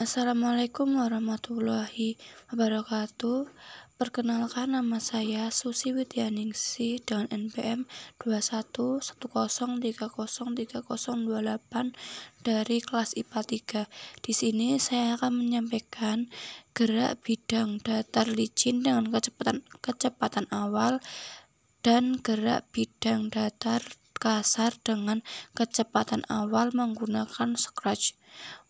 Assalamualaikum warahmatullahi wabarakatuh. Perkenalkan, nama saya Susi Widyaningsi dengan NPM 2110303028 dari kelas IPA 3. Di sini saya akan menyampaikan gerak bidang datar licin dengan kecepatan awal dan gerak bidang datar kasar dengan kecepatan awal menggunakan Scratch.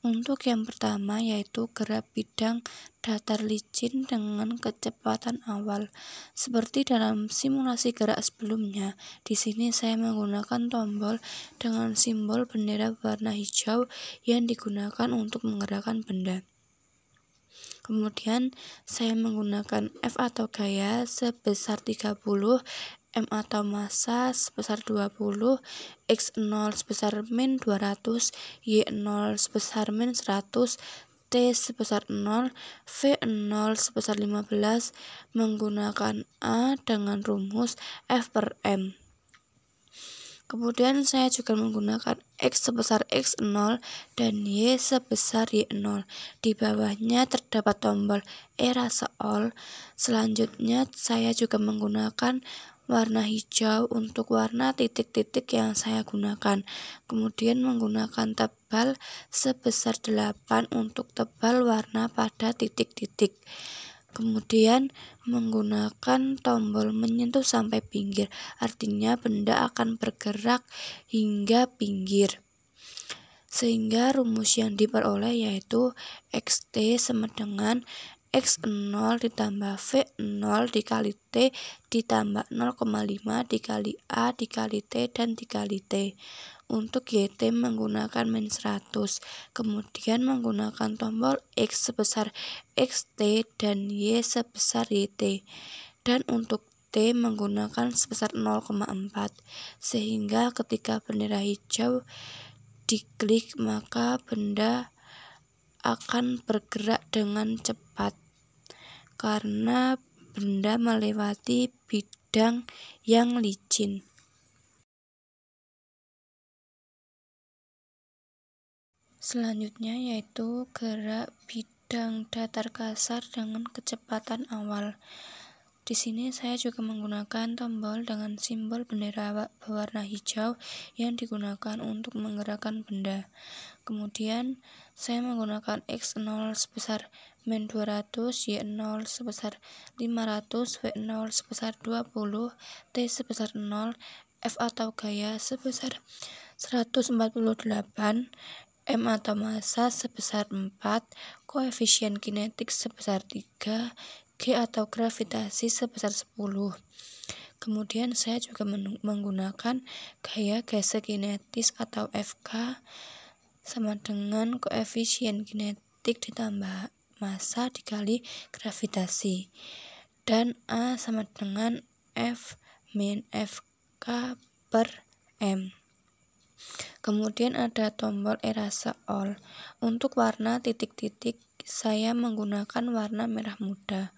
Untuk yang pertama yaitu gerak bidang datar licin dengan kecepatan awal. Seperti dalam simulasi gerak sebelumnya, di sini saya menggunakan tombol dengan simbol bendera warna hijau yang digunakan untuk menggerakkan benda. Kemudian saya menggunakan F atau gaya sebesar 30, M atau massa sebesar 20, X0 sebesar min 200, Y0 sebesar min 100, T sebesar 0, V0 sebesar 15, menggunakan A dengan rumus F per M. Kemudian saya juga menggunakan X sebesar X0 dan Y sebesar Y0. Di bawahnya terdapat tombol Erase All. Selanjutnya saya juga menggunakan warna hijau untuk warna titik-titik yang saya gunakan. Kemudian menggunakan tebal sebesar 8 untuk tebal warna pada titik-titik. Kemudian menggunakan tombol menyentuh sampai pinggir, artinya benda akan bergerak hingga pinggir. Sehingga rumus yang diperoleh yaitu XT sama dengan X0 ditambah V0 dikali T ditambah 0,5 dikali A dikali T dan dikali T. Untuk YT menggunakan min 100, kemudian menggunakan tombol X sebesar XT dan Y sebesar YT, dan untuk T menggunakan sebesar 0,4, sehingga ketika bendera hijau diklik maka benda akan bergerak dengan cepat karena benda melewati bidang yang licin. Selanjutnya yaitu gerak bidang datar kasar dengan kecepatan awal. Di sini saya juga menggunakan tombol dengan simbol bendera berwarna hijau yang digunakan untuk menggerakkan benda. Kemudian saya menggunakan X0 sebesar min 200, Y0 sebesar 500, V0 sebesar 20, T sebesar 0, F atau gaya sebesar 148, M atau massa sebesar 4, koefisien kinetik sebesar 3, G atau gravitasi sebesar 10. Kemudian saya juga menggunakan gaya gese kinetis atau FK sama dengan koefisien kinetik ditambah massa dikali gravitasi, dan A sama dengan F min FK per M. Kemudian ada tombol Erase All. Untuk warna titik-titik saya menggunakan warna merah muda.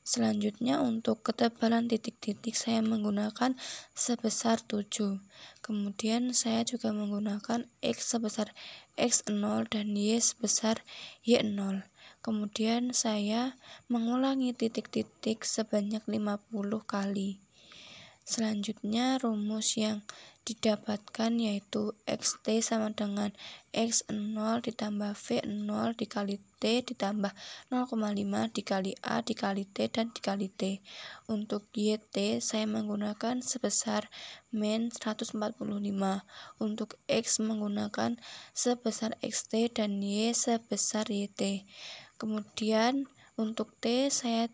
Selanjutnya untuk ketebalan titik-titik saya menggunakan sebesar 7. Kemudian saya juga menggunakan X sebesar X0 dan Y sebesar Y0. Kemudian saya mengulangi titik-titik sebanyak 50 kali. Selanjutnya rumus yang didapatkan yaitu XT sama dengan X0 ditambah V0 dikali T ditambah 0,5 dikali A dikali T dan dikali T. Untuk YT saya menggunakan sebesar min 145. Untuk X menggunakan sebesar XT dan Y sebesar YT. Kemudian untuk T saya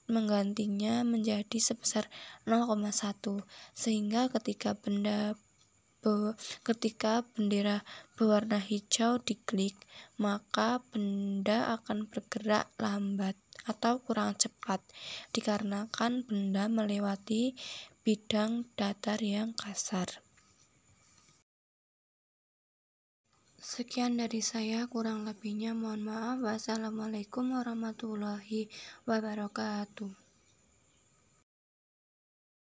menggantinya menjadi sebesar 0,1, sehingga ketika bendera berwarna hijau diklik maka benda akan bergerak lambat atau kurang cepat dikarenakan benda melewati bidang datar yang kasar. Sekian dari saya, kurang lebihnya mohon maaf. Wassalamualaikum warahmatullahi wabarakatuh.